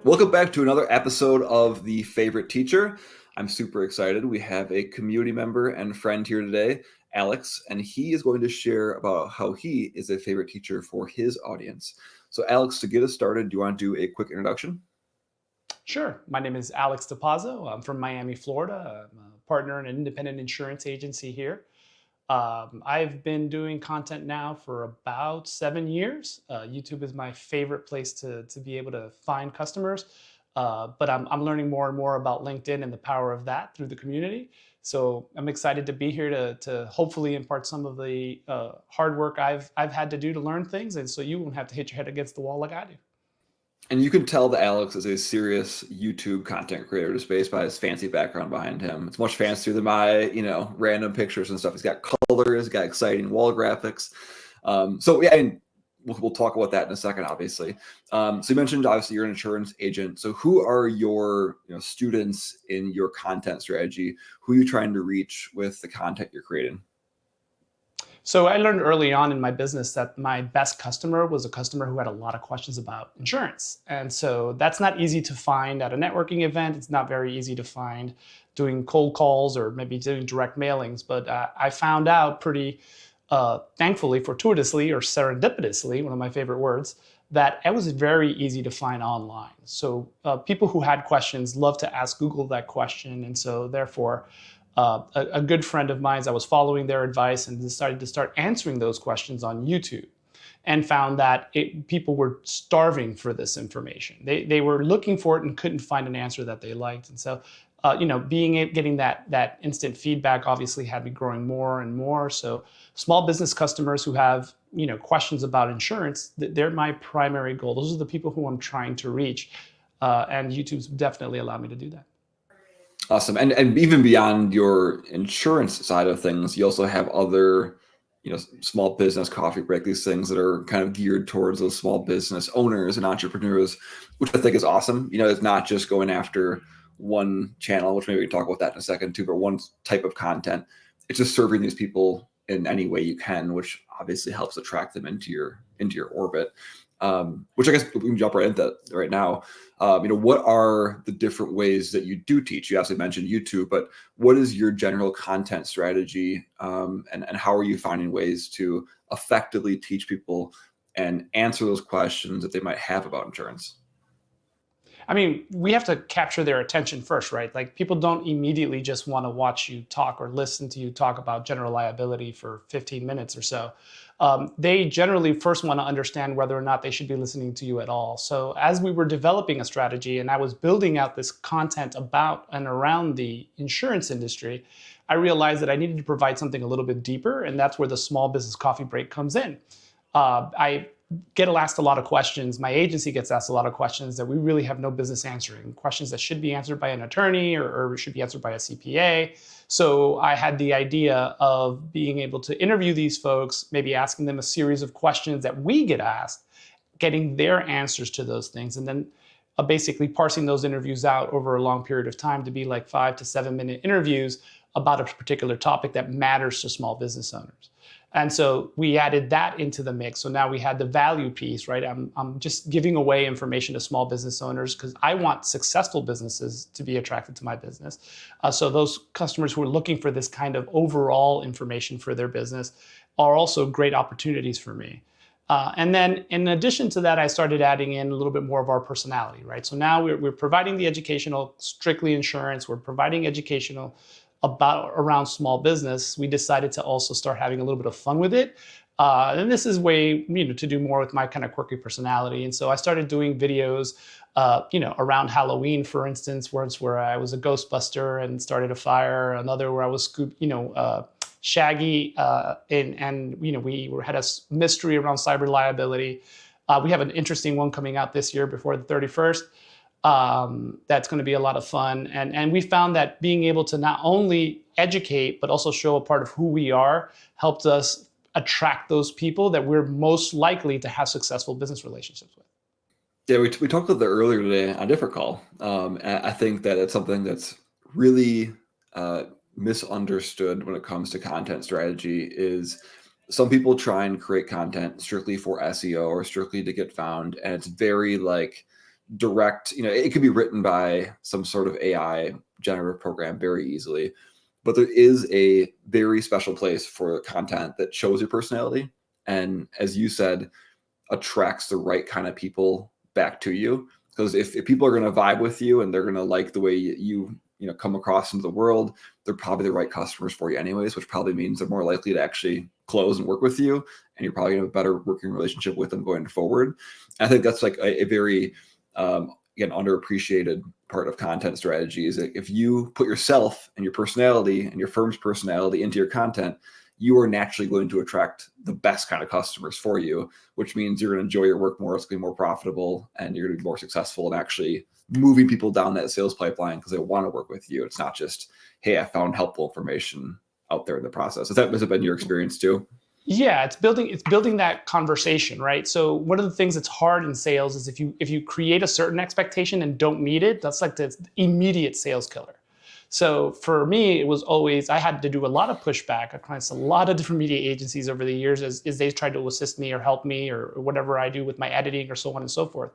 Welcome back to another episode of The Favorite Teacher. I'm super excited. We have a community member and friend here today, Alex, and he is going to share about how he is a favorite teacher for his audience. So, Alex, to get us started, do you want to do a quick introduction? Sure. My name is Alex Dopazo. I'm from Miami, Florida. I'm a partner in an independent insurance agency here. I've been doing content now for about 7 years. YouTube is my favorite place to be able to find customers. But I'm learning more and more about LinkedIn and the power of that through the community. So I'm excited to be here to hopefully impart some of the hard work I've had to do to learn things. And so you won't have to hit your head against the wall like I do. And you can tell that Alex is a serious YouTube content creator just based by his fancy background behind him. It's much fancier than my, random pictures and stuff. He's got colors, got exciting wall graphics. And we'll talk about that in a second, obviously. So you mentioned, obviously, you're an insurance agent. So who are your students in your content strategy? Who are you trying to reach with the content you're creating? So I learned early on in my business that my best customer was a customer who had a lot of questions about insurance. And so that's not easy to find at a networking event. It's not very easy to find doing cold calls or maybe doing direct mailings. But I found out pretty thankfully, fortuitously, or serendipitously, one of my favorite words, that it was very easy to find online. So people who had questions love to ask Google that question. And so therefore, a good friend of mine, I was following their advice and decided to start answering those questions on YouTube, and found that people were starving for this information. They were looking for it and couldn't find an answer that they liked. And so, getting that instant feedback obviously had me growing more and more. So small business customers who have questions about insurance, they're my primary goal. Those are the people who I'm trying to reach, and YouTube's definitely allowed me to do that. Awesome. And even beyond your insurance side of things, you also have other, small business coffee break, these things that are kind of geared towards those small business owners and entrepreneurs, which I think is awesome. It's not just going after one channel, which maybe we can talk about that in a second too, but one type of content. It's just serving these people in any way you can, which obviously helps attract them into your orbit. Which I guess we can jump right into that right now. What are the different ways that you do teach? You obviously mentioned YouTube, but what is your general content strategy, and how are you finding ways to effectively teach people and answer those questions that they might have about insurance? I mean, we have to capture their attention first, right? Like people don't immediately just want to watch you talk or listen to you talk about general liability for 15 minutes or so. They generally first want to understand whether or not they should be listening to you at all. So as we were developing a strategy and I was building out this content about and around the insurance industry, I realized that I needed to provide something a little bit deeper, and that's where the small business coffee break comes in. I get asked a lot of questions. My agency gets asked a lot of questions that we really have no business answering, questions that should be answered by an attorney or should be answered by a CPA. So I had the idea of being able to interview these folks, maybe asking them a series of questions that we get asked, getting their answers to those things, and then basically parsing those interviews out over a long period of time to be like 5 to 7 minute interviews about a particular topic that matters to small business owners. And so we added that into the mix. So now we had the value piece, right? I'm just giving away information to small business owners because I want successful businesses to be attracted to my business. So those customers who are looking for this kind of overall information for their business are also great opportunities for me. And then in addition to that, I started adding in a little bit more of our personality, right? So now we're providing the educational, strictly insurance. We're providing educational around small business. We decided to also start having a little bit of fun with it. And this is way, to do more with my kind of quirky personality. And so I started doing videos, around Halloween, for instance, where I was a Ghostbuster and started a fire. Another where I was Shaggy, and we had a mystery around cyber liability. We have an interesting one coming out this year before the 31st. That's going to be a lot of fun. And we found that being able to not only educate, but also show a part of who we are helped us attract those people that we're most likely to have successful business relationships with. Yeah, we talked about that earlier today on a different call. And I think that it's something that's really misunderstood when it comes to content strategy is some people try and create content strictly for SEO or strictly to get found. And it's very like direct, it could be written by some sort of AI generative program very easily, but there is a very special place for content that shows your personality. And as you said, attracts the right kind of people back to you. Because if people are going to vibe with you and they're going to like the way come across into the world, they're probably the right customers for you anyways, which probably means they're more likely to actually close and work with you, and you're probably going to have a better working relationship with them going forward. And I think that's like a very again, underappreciated part of content strategy is that if you put yourself and your personality and your firm's personality into your content, you are naturally going to attract the best kind of customers for you, which means you're going to enjoy your work more, it's going to be more profitable, and you're going to be more successful in actually moving people down that sales pipeline because they want to work with you. It's not just, hey, I found helpful information out there in the process. Has it been your experience too? Yeah, it's building that conversation, right? So one of the things that's hard in sales is if you create a certain expectation and don't meet it, that's like the immediate sales killer. So for me, it was always, I had to do a lot of pushback across a lot of different media agencies over the years as they tried to assist me or help me or whatever I do with my editing or so on and so forth.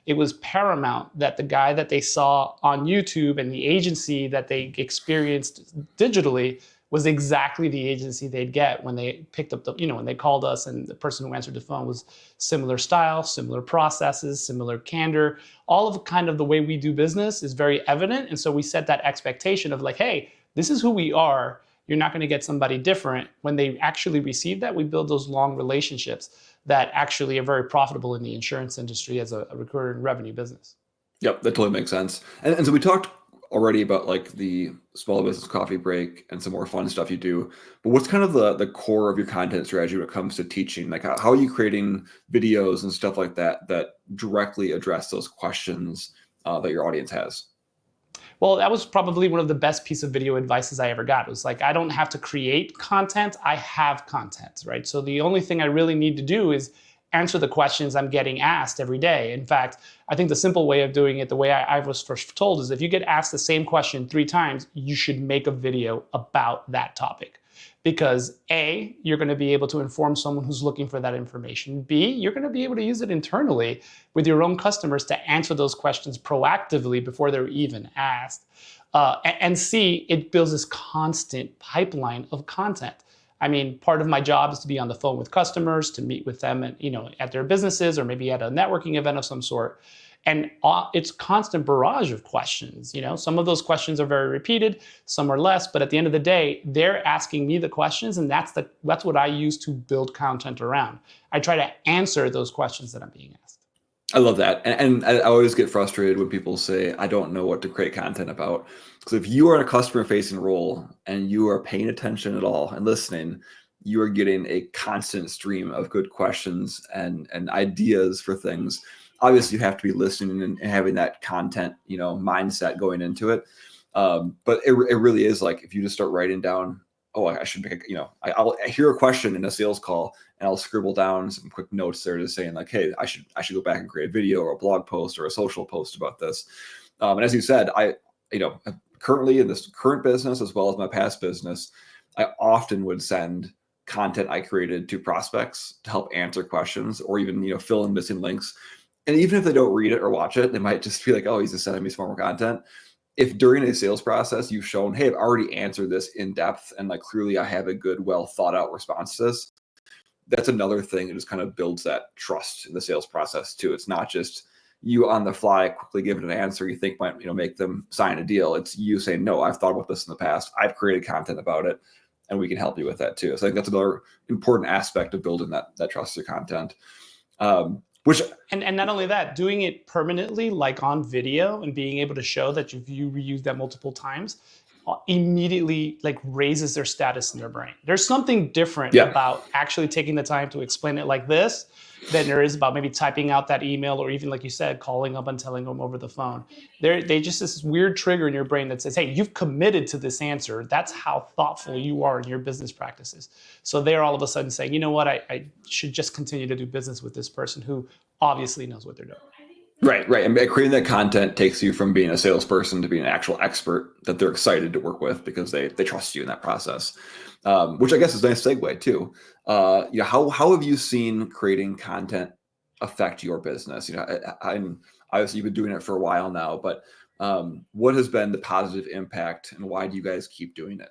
It was paramount that the guy that they saw on YouTube and the agency that they experienced digitally was exactly the agency they'd get when they picked up when they called us, and the person who answered the phone was similar style, similar processes, similar candor. All of kind of the way we do business is very evident. And so we set that expectation of like, hey, this is who we are. You're not going to get somebody different. When they actually receive that, we build those long relationships that actually are very profitable in the insurance industry as a recurring revenue business. Yep, that totally makes sense. And so we talked already about like the small business coffee break and some more fun stuff you do. But what's kind of the core of your content strategy when it comes to teaching? Like how are you creating videos and stuff like that that directly address those questions that your audience has? Well, that was probably one of the best piece of video advices I ever got. It was like, I don't have to create content, I have content, right? So the only thing I really need to do is answer the questions I'm getting asked every day. In fact, I think the simple way of doing it, the way I was first told, is if you get asked the same question 3 times, you should make a video about that topic. Because A, you're going to be able to inform someone who's looking for that information. B, you're going to be able to use it internally with your own customers to answer those questions proactively before they're even asked. And C, it builds this constant pipeline of content. I mean, part of my job is to be on the phone with customers, to meet with them at their businesses or maybe at a networking event of some sort. And it's constant barrage of questions. Some of those questions are very repeated, some are less, but at the end of the day, they're asking me the questions, and that's what I use to build content around. I try to answer those questions that I'm being asked. I love that. And I always get frustrated when people say, I don't know what to create content about. Because if you are in a customer facing role and you are paying attention at all and listening, you are getting a constant stream of good questions and ideas for things. Obviously, you have to be listening and having that content, mindset going into it. But it really is like if you just start writing down, oh, I should make, I'll hear a question in a sales call and I'll scribble down some quick notes there just saying like, hey, I should go back and create a video or a blog post or a social post about this. And as you said, currently in this current business as well as my past business, I often would send content I created to prospects to help answer questions or even, fill in missing links. And even if they don't read it or watch it, they might just be like, oh, he's just sending me some more content. If during a sales process you've shown, hey, I've already answered this in depth and like clearly I have a good, well thought out response to this, that's another thing that just kind of builds that trust in the sales process too. It's not just you on the fly quickly giving an answer you think might make them sign a deal. It's you saying, no, I've thought about this in the past. I've created content about it, and we can help you with that too. So I think that's another important aspect of building that trusted content. And not only that, doing it permanently, like on video, and being able to show that you reuse that multiple times, immediately like raises their status in their brain. There's something different about actually taking the time to explain it like this than there is about maybe typing out that email or even, like you said, calling up and telling them over the phone. They just this weird trigger in your brain that says, hey, you've committed to this answer. That's how thoughtful you are in your business practices. So they're all of a sudden saying, you know what, I should just continue to do business with this person who obviously knows what they're doing. Right. And creating that content takes you from being a salesperson to being an actual expert that they're excited to work with because they trust you in that process, which I guess is a nice segue too. How have you seen creating content affect your business? Obviously, you've been doing it for a while now, but what has been the positive impact, and why do you guys keep doing it?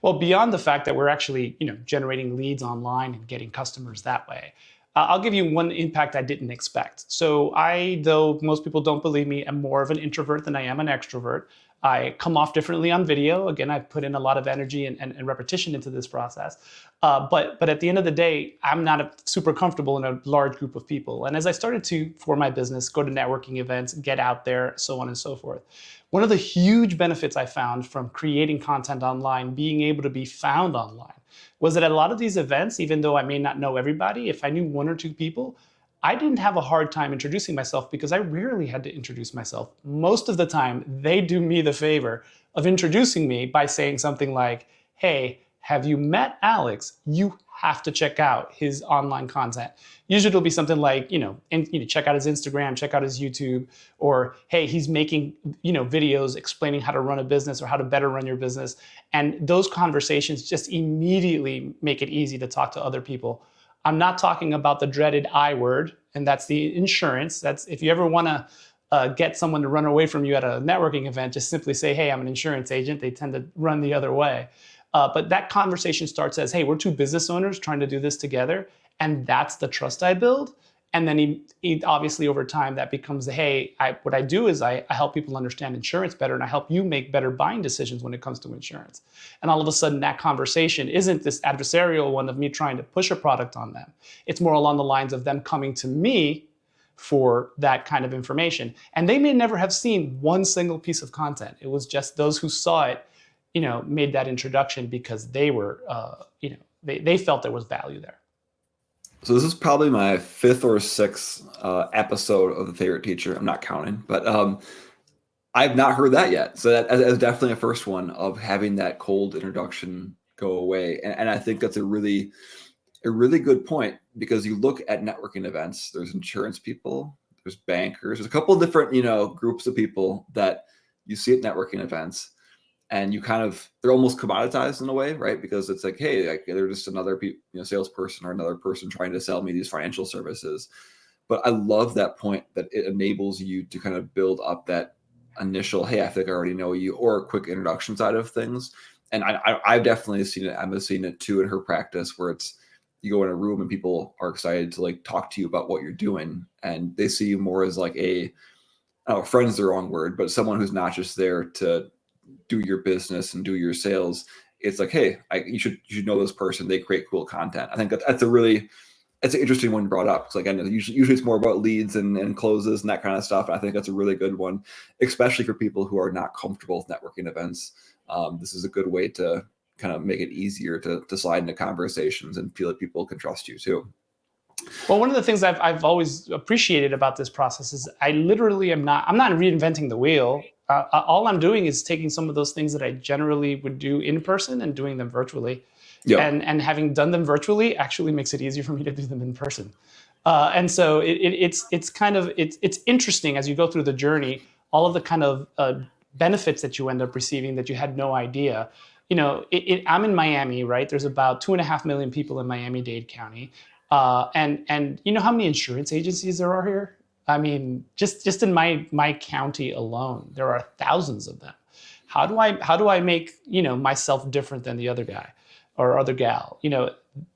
Well, beyond the fact that we're actually, generating leads online and getting customers that way, I'll give you one impact I didn't expect. So I, though most people don't believe me, am more of an introvert than I am an extrovert. I come off differently on video. Again, I've put in a lot of energy and repetition into this process. But at the end of the day, I'm not super comfortable in a large group of people. And as I started to, for my business, go to networking events, get out there, so on and so forth, one of the huge benefits I found from creating content online, being able to be found online, was that at a lot of these events, even though I may not know everybody, if I knew one or two people, I didn't have a hard time introducing myself because I rarely had to introduce myself. Most of the time, they do me the favor of introducing me by saying something like, hey, have you met Alex? You have to check out his online content. Usually it'll be something like, check out his Instagram, check out his YouTube, or hey, he's making, videos explaining how to run a business or how to better run your business. And those conversations just immediately make it easy to talk to other people. I'm not talking about the dreaded I word, and that's the insurance. That's if you ever want to get someone to run away from you at a networking event, just simply say, hey, I'm an insurance agent. They tend to run the other way. But that conversation starts as, hey, we're two business owners trying to do this together. And that's the trust I build. And then he obviously over time that becomes the, hey, what I do is I help people understand insurance better, and I help you make better buying decisions when it comes to insurance. And all of a sudden that conversation isn't this adversarial one of me trying to push a product on them. It's more along the lines of them coming to me for that kind of information. And they may never have seen one single piece of content. It was just those who saw it, made that introduction because they were, they felt there was value there. So this is probably my fifth or sixth episode of The Favorite Teacher. I'm not counting, but I've not heard that yet. So that is definitely a first one of having that cold introduction go away. And I think that's a really good point, because you look at networking events, there's insurance people, there's bankers, there's a couple of different, groups of people that you see at networking events. And they're almost commoditized in a way, right? Because it's like, hey, they're just another salesperson or another person trying to sell me these financial services. But I love that point that it enables you to kind of build up that initial, hey, I think I already know you, or a quick introduction side of things. And I've definitely seen it. Emma's seen it too in her practice, where it's, you go in a room and people are excited to like talk to you about what you're doing, and they see you more as like friend's the wrong word, but someone who's not just there to do your business and do your sales. It's like, hey, you should know this person. They create cool content. I think that's an interesting one brought up. Because again, usually it's more about leads and closes and that kind of stuff. And I think that's a really good one, especially for people who are not comfortable with networking events. This is a good way to kind of make it easier to slide into conversations and feel like people can trust you too. Well, one of the things I've always appreciated about this process is I literally I'm not reinventing the wheel. All I'm doing is taking some of those things that I generally would do in person and doing them virtually. Yeah. And having done them virtually actually makes it easier for me to do them in person. And so it's interesting as you go through the journey, all of the kind of benefits that you end up receiving that you had no idea. I'm in Miami, right? There's about 2.5 million people in Miami-Dade County. And you know how many insurance agencies there are here? I mean, just in my county alone, there are thousands of them. How do I make, myself different than the other guy or other gal?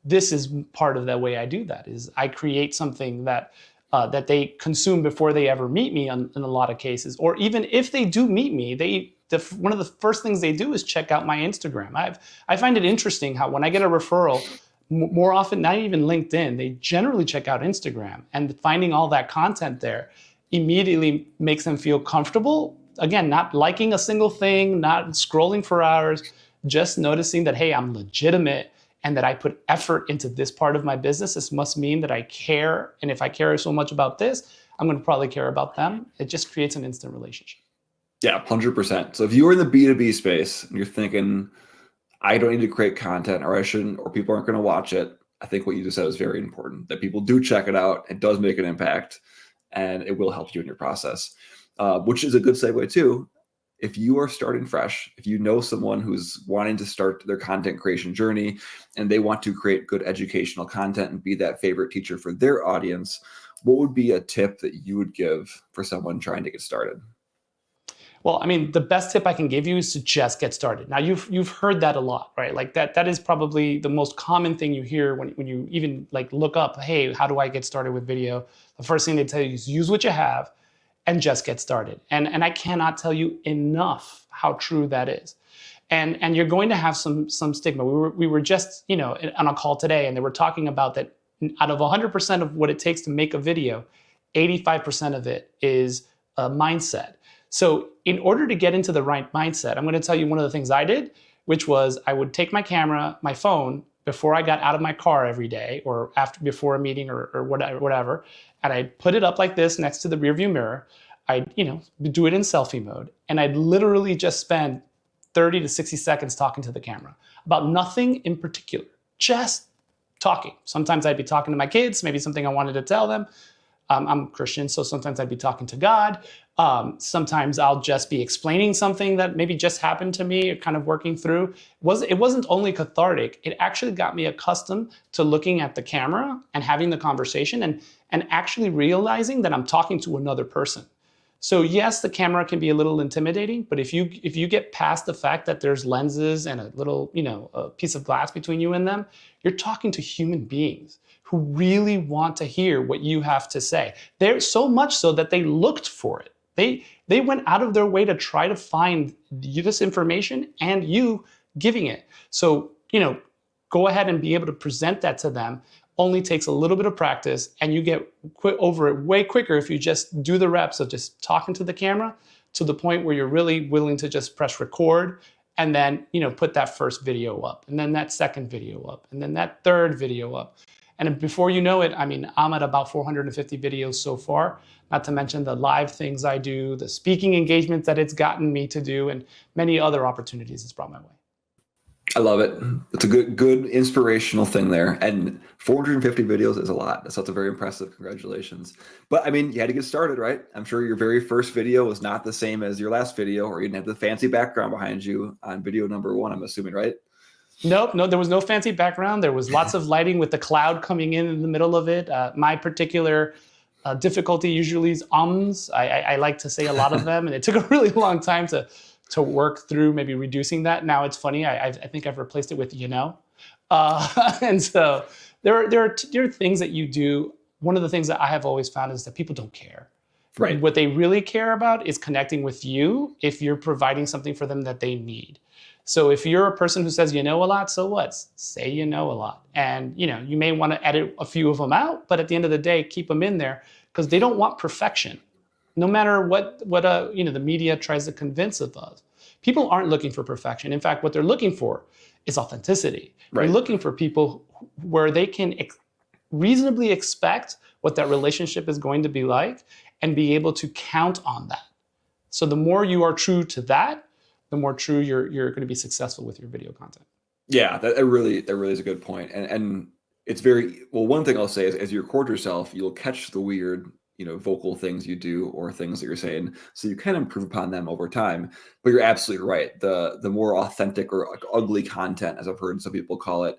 This is part of the way I do that, is I create something that they consume before they ever meet me in a lot of cases. Or even if they do meet me, one of the first things they do is check out my Instagram. I find it interesting how when I get a referral, more often, not even LinkedIn, they generally check out Instagram, and finding all that content there immediately makes them feel comfortable. Again, not liking a single thing, not scrolling for hours, just noticing that, hey, I'm legitimate and that I put effort into this part of my business. This must mean that I care. And if I care so much about this, I'm going to probably care about them. It just creates an instant relationship. Yeah, 100%. So if you're in the B2B space and you're thinking, I don't need to create content, or I shouldn't, or people aren't going to watch it, I think what you just said is very important, that people do check it out. It does make an impact, and it will help you in your process, which is a good segue too. If you are starting fresh, if you know someone who's wanting to start their content creation journey and they want to create good educational content and be that favorite teacher for their audience, what would be a tip that you would give for someone trying to get started? Well, I mean, the best tip I can give you is to just get started. Now, you've heard that a lot, right? Like that is probably the most common thing you hear when you even like look up, hey, how do I get started with video? The first thing they tell you is use what you have and just get started. And I cannot tell you enough how true that is. And you're going to have some stigma. We were just, on a call today, and they were talking about that out of 100% of what it takes to make a video, 85% of it is a mindset. So in order to get into the right mindset, I'm going to tell you one of the things I did, which was I would take my camera, my phone, before I got out of my car every day or before a meeting or whatever, and I'd put it up like this next to the rearview mirror. I'd, do it in selfie mode, and I'd literally just spend 30 to 60 seconds talking to the camera about nothing in particular, just talking. Sometimes I'd be talking to my kids, maybe something I wanted to tell them. I'm Christian, so sometimes I'd be talking to God. Sometimes I'll just be explaining something that maybe just happened to me, or kind of working through. It wasn't only cathartic, it actually got me accustomed to looking at the camera and having the conversation and actually realizing that I'm talking to another person. So yes, the camera can be a little intimidating, but if you get past the fact that there's lenses and a little, a piece of glass between you and them, you're talking to human beings who really want to hear what you have to say. They're so much so that they looked for it. They went out of their way to try to find you this information and you giving it. So, go ahead and be able to present that to them. Only takes a little bit of practice, and you get over it way quicker if you just do the reps of just talking to the camera to the point where you're really willing to just press record and then, put that first video up, and then that second video up, and then that third video up. And before you know it, I mean, I'm at about 450 videos so far, not to mention the live things I do, the speaking engagements that it's gotten me to do, and many other opportunities it's brought my way. I love it. It's a good inspirational thing there. And 450 videos is a lot. That's very impressive. Congratulations. But I mean, you had to get started, right? I'm sure your very first video was not the same as your last video, or you didn't have the fancy background behind you on video number one, I'm assuming, right? Nope, no, there was no fancy background. There was lots of lighting with the cloud coming in the middle of it. My particular difficulty usually is ums. I like to say a lot of them, and it took a really long time to work through maybe reducing that. Now it's funny. I think I've replaced it with and so there are things that you do. One of the things that I have always found is that people don't care. Right. What they really care about is connecting with you if you're providing something for them that they need. So if you're a person who says you know a lot, so what? Say you know a lot. And you may want to edit a few of them out, but at the end of the day, keep them in there because they don't want perfection. No matter what the media tries to convince of us. People aren't looking for perfection. In fact, what they're looking for is authenticity. Right. They're looking for people where they can reasonably expect what that relationship is going to be like and be able to count on that. So the more you are true to that, the more true you're going to be successful with your video content. Yeah, that really is a good point. And it's one thing I'll say is as you record yourself, you'll catch the weird vocal things you do or things that you're saying. So you can improve upon them over time, but you're absolutely right. The more authentic or like ugly content, as I've heard some people call it,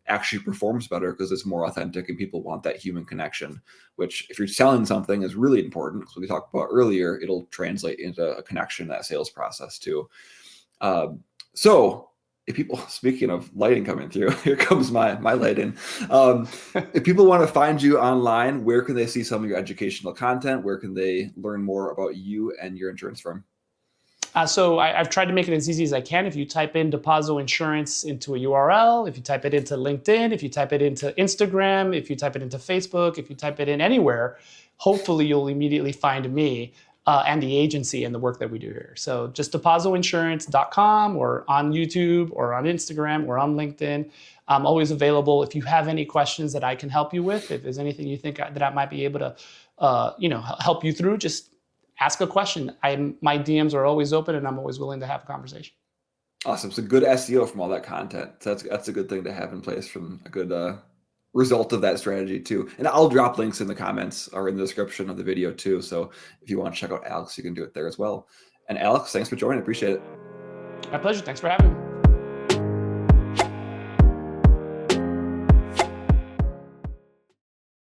actually performs better because it's more authentic and people want that human connection, which if you're selling something is really important because we talked about earlier, it'll translate into a connection, that sales process too. So if people, speaking of lighting coming through, here comes my lighting. If people want to find you online, where can they see some of your educational content? Where can they learn more about you and your insurance firm? So I've tried to make it as easy as I can. If you type in Dopazo Insurance into a URL, if you type it into LinkedIn, if you type it into Instagram, if you type it into Facebook, if you type it in anywhere, hopefully you'll immediately find me. And the agency and the work that we do here. So just dopazoinsurance.com or on YouTube or on Instagram or on LinkedIn. I'm always available. If you have any questions that I can help you with, if there's anything you think that I might be able to, help you through, just ask a question. My DMs are always open and I'm always willing to have a conversation. Awesome. So good SEO from all that content. So that's a good thing to have in place from a good result of that strategy too. And I'll drop links in the comments or in the description of the video too. So if you want to check out Alex, you can do it there as well. And Alex, thanks for joining. Appreciate it. My pleasure. Thanks for having me.